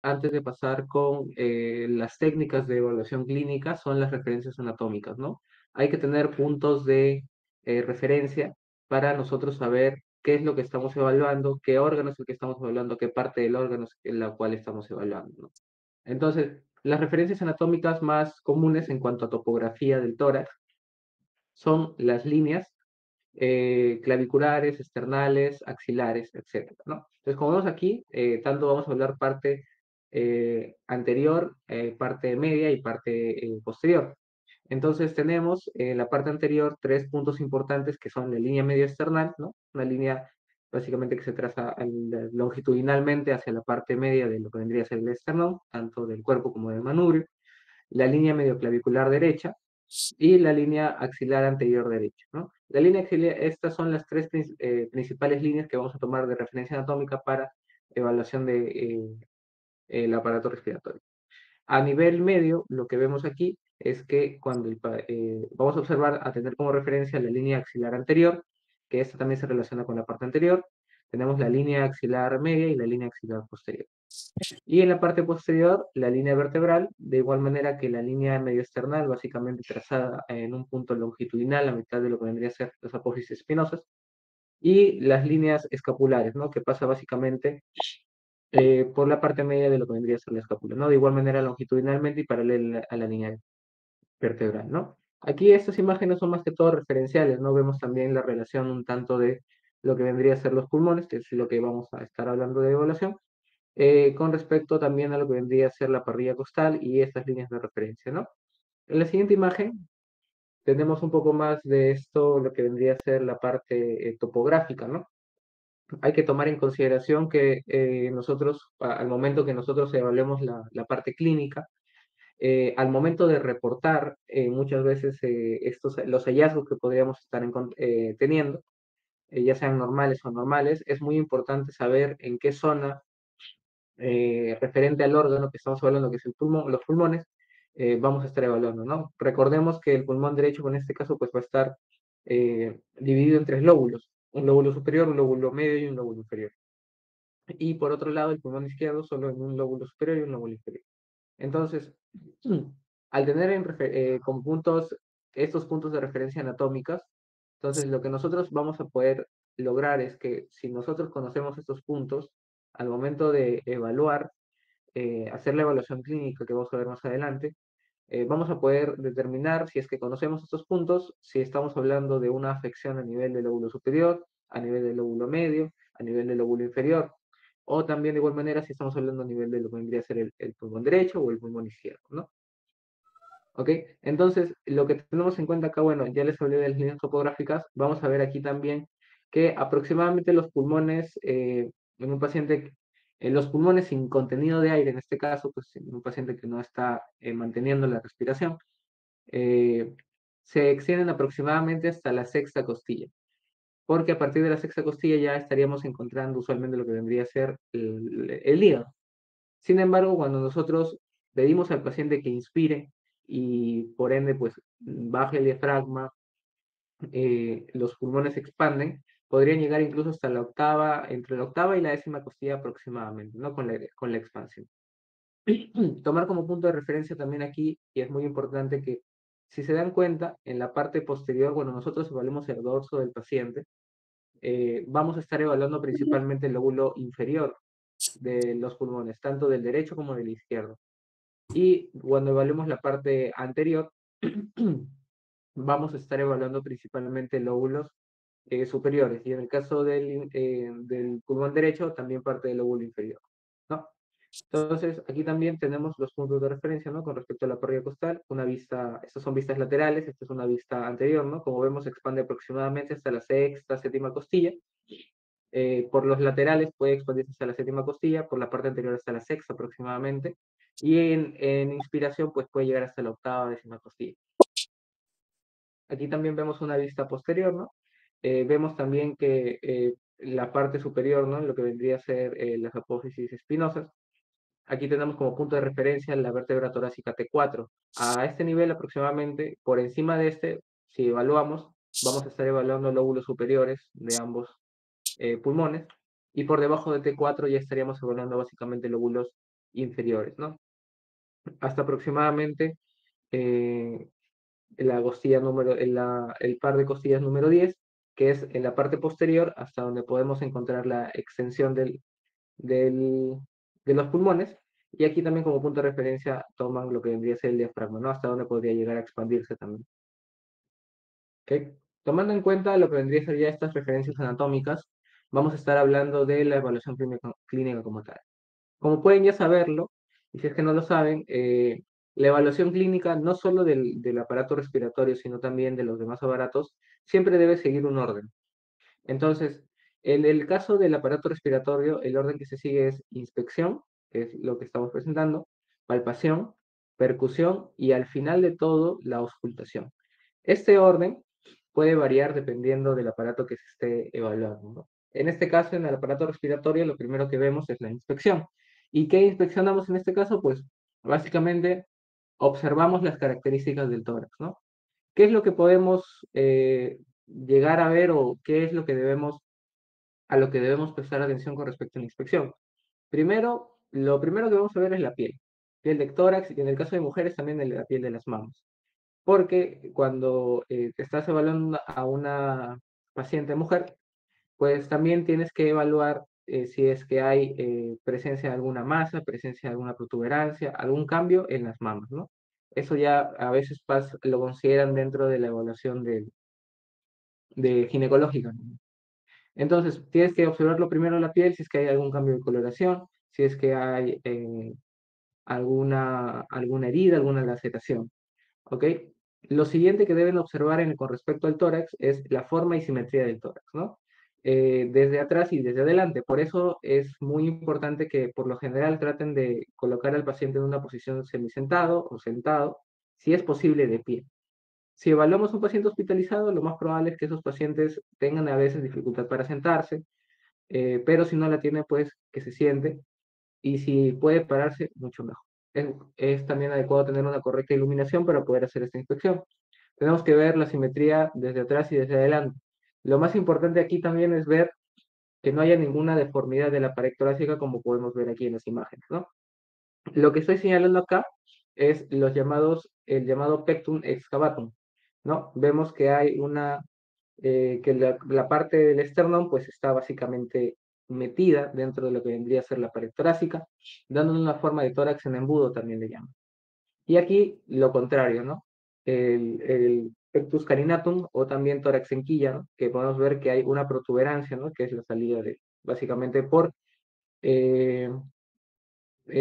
antes de pasar con las técnicas de evaluación clínica, son las referencias anatómicas, ¿no? Hay que tener puntos de referencia para nosotros saber qué es lo que estamos evaluando, qué órgano es el que estamos evaluando, qué parte del órgano es la cual estamos evaluando, ¿no? Entonces, las referencias anatómicas más comunes en cuanto a topografía del tórax son las líneas claviculares, esternales, axilares, etcétera, ¿no? Entonces, como vemos aquí, tanto vamos a hablar parte anterior, parte media y parte posterior. Entonces, tenemos en la parte anterior tres puntos importantes que son la línea medio esternal, ¿no? Una línea básicamente que se traza longitudinalmente hacia la parte media de lo que vendría a ser el esternón, tanto del cuerpo como del manubrio, la línea medio clavicular derecha, y la línea axilar anterior derecha, ¿no? La línea axilar, estas son las tres principales líneas que vamos a tomar de referencia anatómica para evaluación de el aparato respiratorio. A nivel medio, lo que vemos aquí es que cuando vamos a observar, a tener como referencia la línea axilar anterior, que esta también se relaciona con la parte anterior, tenemos la línea axilar media y la línea axilar posterior. Y en la parte posterior, la línea vertebral, de igual manera que la línea medio esternal, básicamente trazada en un punto longitudinal, a mitad de lo que vendría a ser las apófisis espinosas, y las líneas escapulares, ¿no? Que pasa básicamente por la parte media de lo que vendría a ser la escápula, ¿no? De igual manera longitudinalmente y paralela a la línea vertebral, ¿no? Aquí estas imágenes son más que todo referenciales, ¿no? Vemos también la relación un tanto de lo que vendría a ser los pulmones, que es lo que vamos a estar hablando de evaluación, con respecto también a lo que vendría a ser la parrilla costal y estas líneas de referencia, ¿no? En la siguiente imagen tenemos un poco más de esto, lo que vendría a ser la parte topográfica, ¿no? Hay que tomar en consideración que nosotros, al momento que nosotros evaluemos la parte clínica, al momento de reportar muchas veces los hallazgos que podríamos estar teniendo, ya sean normales o anormales, es muy importante saber en qué zona referente al órgano que estamos hablando, que es el pulmón, los pulmones, vamos a estar evaluando, ¿no? Recordemos que el pulmón derecho, en este caso, pues va a estar dividido en tres lóbulos, un lóbulo superior, un lóbulo medio y un lóbulo inferior. Y por otro lado, el pulmón izquierdo solo en un lóbulo superior y un lóbulo inferior. Entonces, al tener con puntos, estos puntos de referencia anatómicas, entonces lo que nosotros vamos a poder lograr es que si nosotros conocemos estos puntos, al momento de evaluar, hacer la evaluación clínica que vamos a ver más adelante, vamos a poder determinar si es que conocemos estos puntos, si estamos hablando de una afección a nivel del lóbulo superior, a nivel del lóbulo medio, a nivel del lóbulo inferior, o también de igual manera si estamos hablando a nivel de lo que vendría a ser el pulmón derecho o el pulmón izquierdo, ¿no? ¿Ok? Entonces, lo que tenemos en cuenta acá, bueno, ya les hablé de las líneas topográficas, vamos a ver aquí también que aproximadamente los pulmones, en un paciente, los pulmones sin contenido de aire, en este caso, pues en un paciente que no está manteniendo la respiración, eh, se extienden aproximadamente hasta la sexta costilla, porque a partir de la sexta costilla ya estaríamos encontrando usualmente lo que vendría a ser el hígado. Sin embargo, cuando nosotros pedimos al paciente que inspire y por ende pues baje el diafragma, los pulmones se expanden, podrían llegar incluso hasta la octava, entre la octava y la décima costilla aproximadamente, ¿no? Con la expansión. Tomar como punto de referencia también aquí, y es muy importante que si se dan cuenta, en la parte posterior, cuando nosotros evaluamos el dorso del paciente, vamos a estar evaluando principalmente el lóbulo inferior de los pulmones, tanto del derecho como del izquierdo. Y cuando evaluemos la parte anterior, vamos a estar evaluando principalmente lóbulos superiores. Y en el caso del pulmón derecho, también parte del lóbulo inferior, ¿no? Entonces, aquí también tenemos los puntos de referencia, ¿no? Con respecto a la parrilla costal, una vista, estas son vistas laterales, esta es una vista anterior, ¿no? Como vemos, se expande aproximadamente hasta la sexta, séptima costilla. Por los laterales puede expandirse hasta la séptima costilla, por la parte anterior hasta la sexta aproximadamente, y en inspiración pues puede llegar hasta la octava, décima costilla. Aquí también vemos una vista posterior, ¿no? Vemos también que la parte superior, ¿no? Lo que vendría a ser las apófisis espinosas. Aquí tenemos como punto de referencia la vértebra torácica T4. A este nivel aproximadamente, por encima de este, si evaluamos, vamos a estar evaluando lóbulos superiores de ambos pulmones, y por debajo de T4 ya estaríamos evaluando básicamente lóbulos inferiores, ¿no? Hasta aproximadamente eh, la costilla el par de costillas número 10, que es en la parte posterior, hasta donde podemos encontrar la extensión del- de los pulmones. Y aquí también como punto de referencia toman lo que vendría a ser el diafragma, ¿no? Hasta donde podría llegar a expandirse también. ¿Ok? Tomando en cuenta lo que vendría a ser ya estas referencias anatómicas, vamos a estar hablando de la evaluación clínica como tal. Como pueden ya saberlo, y si es que no lo saben, la evaluación clínica no solo del aparato respiratorio, sino también de los demás aparatos, siempre debe seguir un orden. Entonces, en el caso del aparato respiratorio, el orden que se sigue es inspección, que es lo que estamos presentando, palpación, percusión y al final de todo, la auscultación. Este orden puede variar dependiendo del aparato que se esté evaluando, ¿no? En este caso, en el aparato respiratorio, lo primero que vemos es la inspección. ¿Y qué inspeccionamos en este caso? Pues básicamente observamos las características del tórax, ¿no? ¿Qué es lo que podemos llegar a ver o qué es lo que a lo que debemos prestar atención con respecto a la inspección? Primero, lo primero que vamos a ver es la piel del tórax y en el caso de mujeres también la piel de las mamas. Porque cuando te estás evaluando a una paciente mujer, pues también tienes que evaluar si es que hay presencia de alguna masa, presencia de alguna protuberancia, algún cambio en las mamas, ¿no? Eso ya a veces lo consideran dentro de la evaluación de ginecológica, ¿no? Entonces, tienes que observarlo primero la piel, si es que hay algún cambio de coloración, si es que hay alguna herida, alguna laceración. ¿Ok? Lo siguiente que deben observar con respecto al tórax es la forma y simetría del tórax, ¿no? Desde atrás y desde adelante. Por eso es muy importante que por lo general traten de colocar al paciente en una posición semisentado o sentado, si es posible de pie. Si evaluamos un paciente hospitalizado, lo más probable es que esos pacientes tengan a veces dificultad para sentarse, pero si no la tiene, pues que se siente y si puede pararse, mucho mejor. Es también adecuado tener una correcta iluminación para poder hacer esta inspección. Tenemos que ver la simetría desde atrás y desde adelante. Lo más importante aquí también es ver que no haya ninguna deformidad de la pared torácica como podemos ver aquí en las imágenes, ¿no? Lo que estoy señalando acá es el llamado pectum excavatum, ¿no? Vemos que hay que la parte del esternón pues está básicamente metida dentro de lo que vendría a ser la pared torácica, dándole una forma de tórax en embudo también le llaman. Y aquí lo contrario, ¿no? El pectus carinatum o también tórax en quilla, ¿no? Que podemos ver que hay una protuberancia, ¿no? Que es la salida básicamente eh,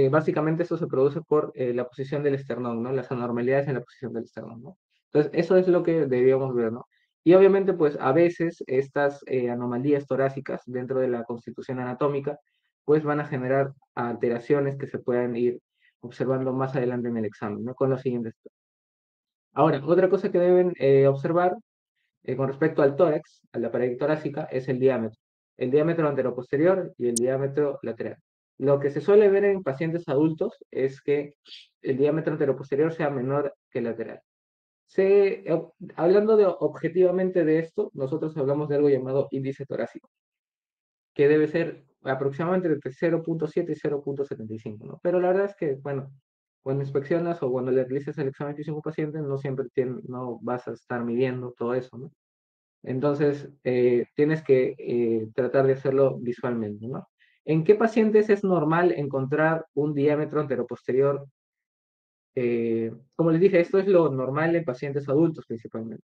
básicamente eso se produce por la posición del esternón, ¿no? Las anormalidades en la posición del esternón, ¿no? Entonces, eso es lo que deberíamos ver, ¿no? Y obviamente, pues a veces estas anomalías torácicas dentro de la constitución anatómica, pues van a generar alteraciones que se puedan ir observando más adelante en el examen, ¿no? Con los siguientes. Ahora, otra cosa que deben observar con respecto al tórax, a la pared torácica, es el diámetro anteroposterior y el diámetro lateral. Lo que se suele ver en pacientes adultos es que el diámetro anteroposterior sea menor que el lateral. Hablando objetivamente de esto, nosotros hablamos de algo llamado índice torácico, que debe ser aproximadamente entre 0,7 y 0,75, ¿no? Pero la verdad es que, bueno, cuando inspeccionas o cuando le realizas el examen físico a un paciente, no siempre no vas a estar midiendo todo eso, ¿no? Entonces, tienes que tratar de hacerlo visualmente, ¿no? ¿En qué pacientes es normal encontrar un diámetro anteroposterior? Como les dije, esto es lo normal en pacientes adultos principalmente.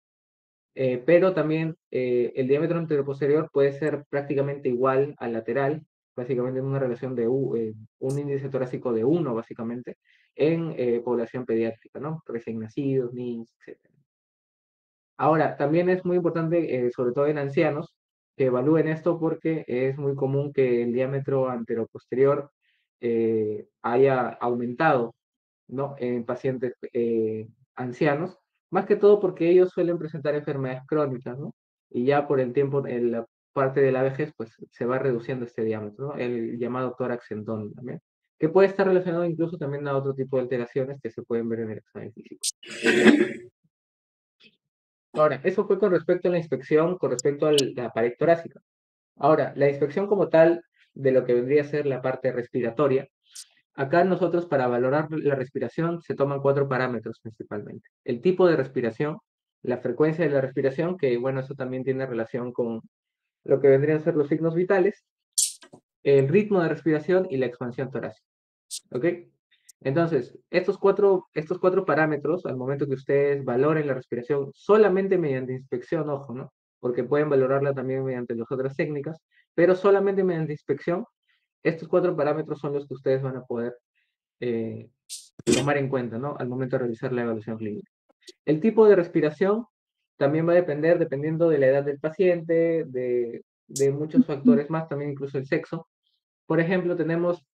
Pero también el diámetro anteroposterior puede ser prácticamente igual al lateral, básicamente en una relación de un índice torácico de 1, básicamente, en población pediátrica, ¿no? Recién nacidos, niños, etc. Ahora, también es muy importante, sobre todo en ancianos, que evalúen esto porque es muy común que el diámetro anteroposterior haya aumentado, ¿no? En pacientes ancianos, más que todo porque ellos suelen presentar enfermedades crónicas, ¿no? Y ya por el tiempo, en la parte de la vejez, pues se va reduciendo este diámetro, ¿no? El llamado tórax sentón también, que puede estar relacionado incluso también a otro tipo de alteraciones que se pueden ver en el examen físico. Ahora, eso fue con respecto a la inspección, con respecto a la pared torácica. Ahora, la inspección como tal de lo que vendría a ser la parte respiratoria, Acá nosotros para valorar la respiración se toman cuatro parámetros principalmente. El tipo de respiración, la frecuencia de la respiración, que bueno, eso también tiene relación con lo que vendrían a ser los signos vitales, el ritmo de respiración y la expansión torácica. ¿Ok? Entonces, estos cuatro parámetros, al momento que ustedes valoren la respiración solamente mediante inspección, ojo, ¿no? Porque pueden valorarla también mediante las otras técnicas, pero solamente mediante inspección, estos cuatro parámetros son los que ustedes van a poder eh, tomar en cuenta, ¿no? Al momento de realizar la evaluación clínica. El tipo de respiración también va a depender, dependiendo de la edad del paciente, de muchos factores más, también incluso el sexo. Por ejemplo, tenemos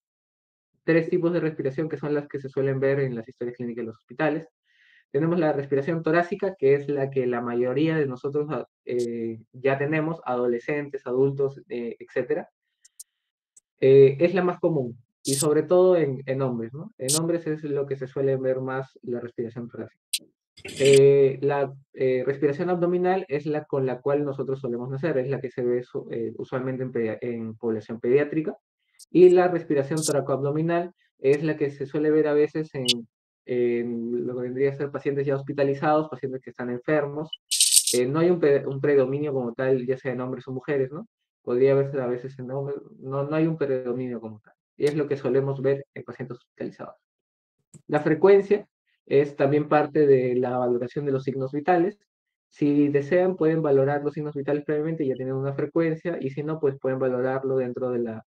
tres tipos de respiración que son las que se suelen ver en las historias clínicas de los hospitales. Tenemos la respiración torácica, que es la que la mayoría de nosotros ya tenemos, adolescentes, adultos, etcétera. Es la más común y sobre todo en hombres, ¿no? En hombres es lo que se suele ver más la respiración torácica. La respiración abdominal es la con la cual nosotros solemos nacer, es la que se ve usualmente en población pediátrica, y la respiración toracoabdominal es la que se suele ver a veces en lo que vendría a ser pacientes ya hospitalizados, pacientes que están enfermos. No hay un predominio como tal, ya sea en hombres o mujeres, ¿no? Podría verse a veces en hombres, no hay un predominio como tal. Y es lo que solemos ver en pacientes hospitalizados. La frecuencia es también parte de la valoración de los signos vitales. Si desean, pueden valorar los signos vitales previamente, ya tienen una frecuencia, y si no, pues pueden valorarlo dentro de la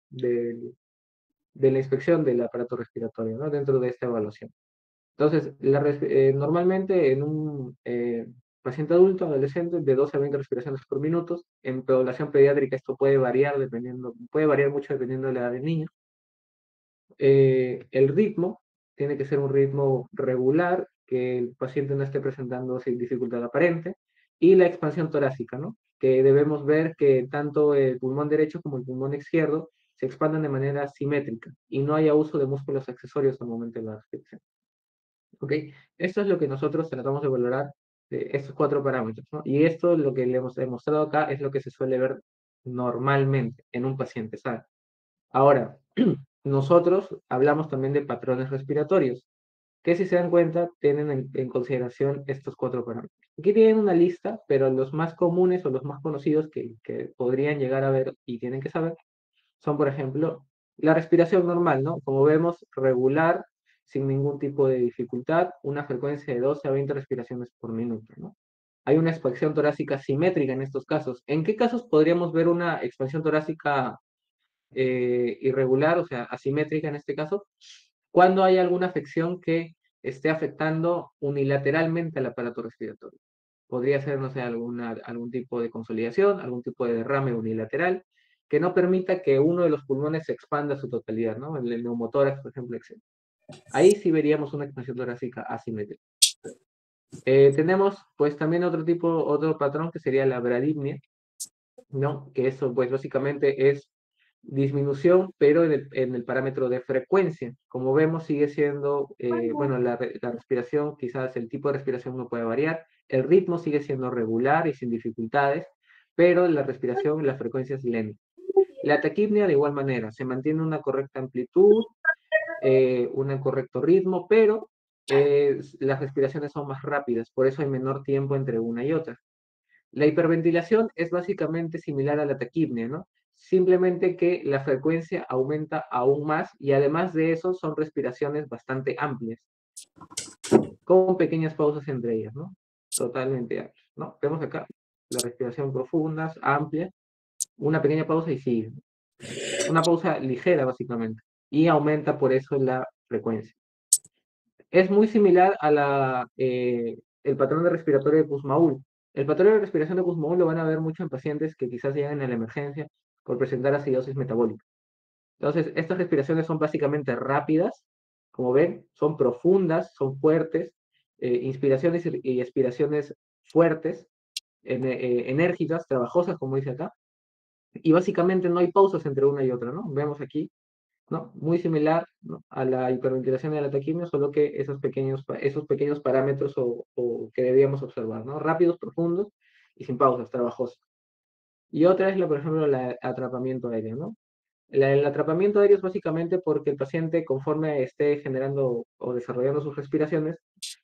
inspección del aparato respiratorio, ¿no? Dentro de esta evaluación. Entonces, normalmente en un paciente adulto, adolescente, de 12 a 20 respiraciones por minuto. En población pediátrica esto puede variar mucho dependiendo de la edad del niño. El ritmo tiene que ser un ritmo regular, que el paciente no esté presentando sin dificultad aparente, y la expansión torácica, ¿no? Que debemos ver que tanto el pulmón derecho como el pulmón izquierdo se expandan de manera simétrica y no haya uso de músculos accesorios al momento de la respiración. ¿Ok? Esto es lo que nosotros tratamos de valorar de estos cuatro parámetros, ¿no? Y esto, lo que le hemos demostrado acá, es lo que se suele ver normalmente en un paciente sano. Ahora, nosotros hablamos también de patrones respiratorios, que si se dan cuenta, tienen en consideración estos cuatro parámetros. Aquí tienen una lista, pero los más comunes o los más conocidos que podrían llegar a ver y tienen que saber son, por ejemplo, la respiración normal, ¿no? Como vemos, regular, sin ningún tipo de dificultad, una frecuencia de 12 a 20 respiraciones por minuto, ¿no? Hay una expansión torácica simétrica en estos casos. ¿En qué casos podríamos ver una expansión torácica irregular, o sea, asimétrica en este caso? Cuando hay alguna afección que esté afectando unilateralmente al aparato respiratorio. Podría ser, no sé, algún tipo de consolidación, algún tipo de derrame unilateral, que no permita que uno de los pulmones se expanda a su totalidad, ¿no? El neumotórax, por ejemplo, etc. Ahí sí veríamos una expansión torácica asimétrica. Tenemos, pues, también otro patrón que sería la bradipnia, ¿no? Que eso, pues, básicamente es disminución, pero en el parámetro de frecuencia. Como vemos, sigue siendo, bueno, la respiración, quizás el tipo de respiración no puede variar, el ritmo sigue siendo regular y sin dificultades, pero la respiración, la frecuencia es lenta. La taquipnia, de igual manera, se mantiene una correcta amplitud, un correcto ritmo, pero las respiraciones son más rápidas, por eso hay menor tiempo entre una y otra. La hiperventilación es básicamente similar a la taquipnia, ¿no? Simplemente que la frecuencia aumenta aún más y además de eso son respiraciones bastante amplias, con pequeñas pausas entre ellas, ¿no? Totalmente amplias, ¿no? Vemos acá la respiración profunda, amplia, una pequeña pausa y sigue. Una pausa ligera, básicamente, y aumenta por eso la frecuencia. Es muy similar a el patrón de respiratorio de Kussmaul. El patrón de respiración de Kussmaul lo van a ver mucho en pacientes que quizás llegan a la emergencia por presentar acidosis metabólica. Entonces, estas respiraciones son básicamente rápidas, como ven, son profundas, son fuertes, inspiraciones y expiraciones fuertes, enérgicas, trabajosas, como dice acá, y básicamente no hay pausas entre una y otra, ¿no? Vemos aquí, ¿no? Muy similar, ¿no? A la hiperventilación y a la taquimia, solo que esos pequeños parámetros o que debíamos observar, ¿no? Rápidos, profundos y sin pausas, trabajosos. Y otra es, por ejemplo, el atrapamiento aéreo, ¿no? El atrapamiento aéreo es básicamente porque el paciente, conforme esté generando o desarrollando sus respiraciones,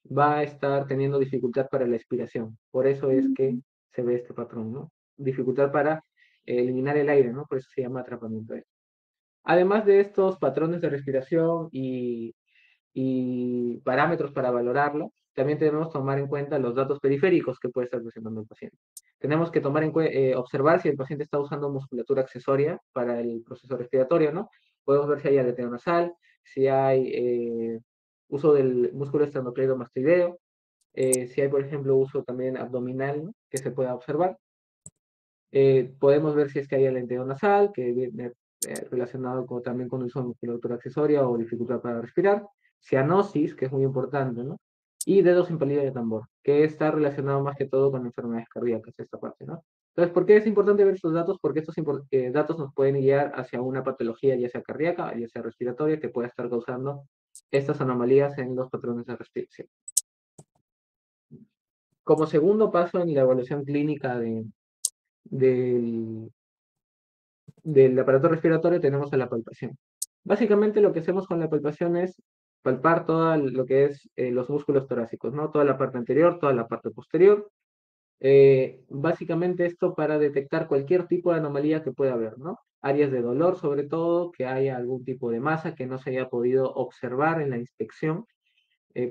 va a estar teniendo dificultad para la expiración. Por eso es que se ve este patrón, ¿no? Dificultad para eliminar el aire, ¿no? Por eso se llama atrapamiento aéreo. Además de estos patrones de respiración y parámetros para valorarlo, también debemos tomar en cuenta los datos periféricos que puede estar presentando el paciente. Tenemos que observar si el paciente está usando musculatura accesoria para el proceso respiratorio, ¿no? Podemos ver si hay aleteo nasal, si hay uso del músculo esternocleidomastoideo, si hay, por ejemplo, uso también abdominal, ¿no? Que se pueda observar. Podemos ver si es que hay alenteo nasal, que viene relacionado también con el uso de musculatura accesoria o dificultad para respirar. Cianosis, que es muy importante, ¿no? Y dedos sin palillo de tambor, que está relacionado más que todo con enfermedades cardíacas, esta parte, ¿no? Entonces, ¿por qué es importante ver estos datos? Porque estos datos nos pueden guiar hacia una patología, ya sea cardíaca, ya sea respiratoria, que pueda estar causando estas anomalías en los patrones de respiración. Como segundo paso en la evaluación clínica del del aparato respiratorio tenemos a la palpación. Básicamente lo que hacemos con la palpación es palpar todo lo que es los músculos torácicos, ¿no? Toda la parte anterior, toda la parte posterior. Básicamente esto para detectar cualquier tipo de anomalía que pueda haber, ¿no? Áreas de dolor, sobre todo, que haya algún tipo de masa que no se haya podido observar en la inspección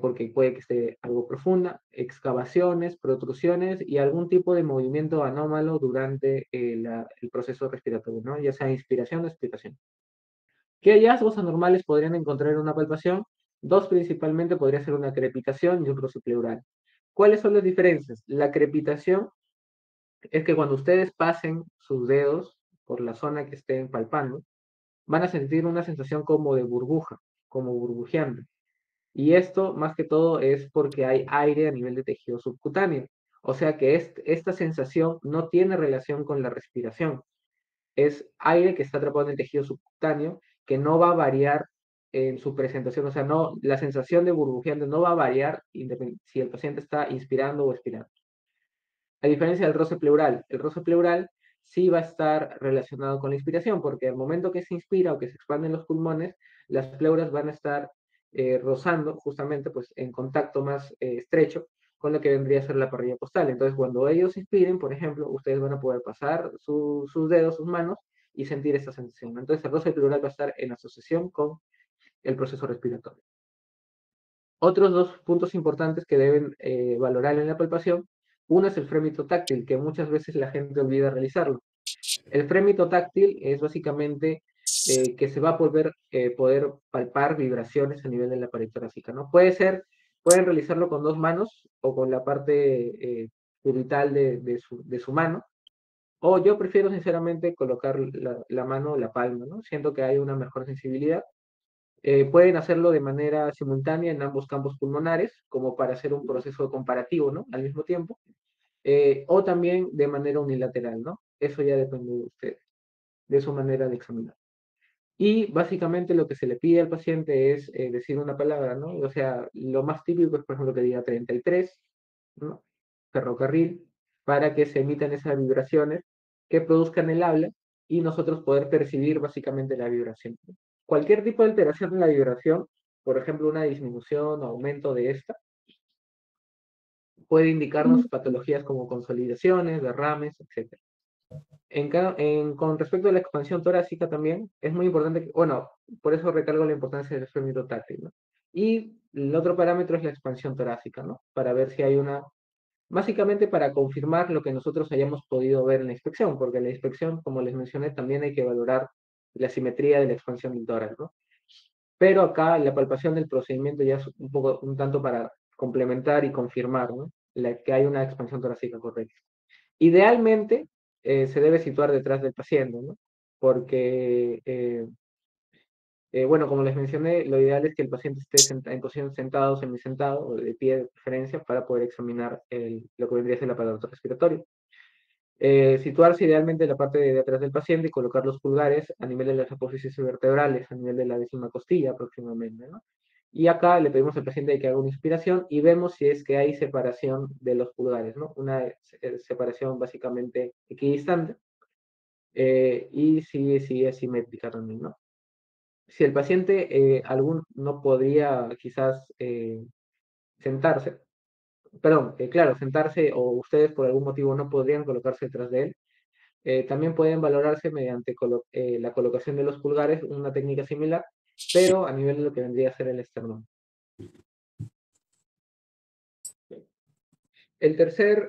porque puede que esté algo profunda, excavaciones, protrusiones y algún tipo de movimiento anómalo durante el proceso respiratorio, ¿no? Ya sea inspiración o expiración. ¿Qué hallazgos anormales podrían encontrar en una palpación? Dos principalmente podría ser una crepitación y un roce pleural. ¿Cuáles son las diferencias? La crepitación es que cuando ustedes pasen sus dedos por la zona que estén palpando, van a sentir una sensación como de burbuja, como burbujeante. Y esto, más que todo, es porque hay aire a nivel de tejido subcutáneo. O sea que esta sensación no tiene relación con la respiración. Es aire que está atrapado en el tejido subcutáneo que no va a variar en su presentación. O sea, no, la sensación de burbujeante no va a variar si el paciente está inspirando o expirando. A diferencia del roce pleural, el roce pleural sí va a estar relacionado con la inspiración, porque al momento que se inspira o que se expanden los pulmones, las pleuras van a estar rozando justamente pues, en contacto más estrecho con lo que vendría a ser la parrilla costal. Entonces, cuando ellos inspiren, por ejemplo, ustedes van a poder pasar sus dedos, sus manos y sentir esta sensación. Entonces, el roce pleural va a estar en asociación con el proceso respiratorio. Otros dos puntos importantes que deben valorar en la palpación, uno es el frémito táctil, que muchas veces la gente olvida realizarlo. El frémito táctil es básicamente que se va a poder palpar vibraciones a nivel de la pared torácica, ¿no? Pueden realizarlo con dos manos o con la parte cubital de su mano, o yo prefiero sinceramente colocar la mano, la palma, ¿no? Siento que hay una mejor sensibilidad. Pueden hacerlo de manera simultánea en ambos campos pulmonares, como para hacer un proceso comparativo, ¿no? Al mismo tiempo, o también de manera unilateral, ¿no? Eso ya depende de usted, de su manera de examinar. Y básicamente lo que se le pide al paciente es decir una palabra, ¿no? O sea, lo más típico es, por ejemplo, que diga 33, ¿no? Ferrocarril, para que se emitan esas vibraciones que produzcan el habla y nosotros poder percibir básicamente la vibración. Cualquier tipo de alteración en la vibración, por ejemplo, una disminución o aumento de esta, puede indicarnos patologías como consolidaciones, derrames, etc. Con respecto a la expansión torácica también, es muy importante, bueno, por eso recargo la importancia del frémito táctil, ¿no? Y el otro parámetro es la expansión torácica, ¿no? Para ver si hay básicamente para confirmar lo que nosotros hayamos podido ver en la inspección, porque en la inspección, como les mencioné, también hay que valorar la simetría de la expansión del tórax, ¿no? Pero acá la palpación del procedimiento ya es un tanto para complementar y confirmar, ¿no? Que hay una expansión torácica correcta. Idealmente se debe situar detrás del paciente, ¿no? Porque, bueno, como les mencioné, lo ideal es que el paciente esté en posición sentado, semisentado o de pie de preferencia para poder examinar lo que vendría a ser el aparato respiratorio. Situarse idealmente en la parte de atrás del paciente y colocar los pulgares a nivel de las apófisis vertebrales, a nivel de la décima costilla aproximadamente, ¿no? Y acá le pedimos al paciente que haga una inspiración y vemos si es que hay separación de los pulgares, ¿no? Una separación básicamente equidistante. y si es simétrica también, ¿no? Si el paciente no podría quizás sentarse, perdón, claro, sentarse o ustedes por algún motivo no podrían colocarse detrás de él, también pueden valorarse mediante la colocación de los pulgares, una técnica similar, pero a nivel de lo que vendría a ser el esternón. El tercer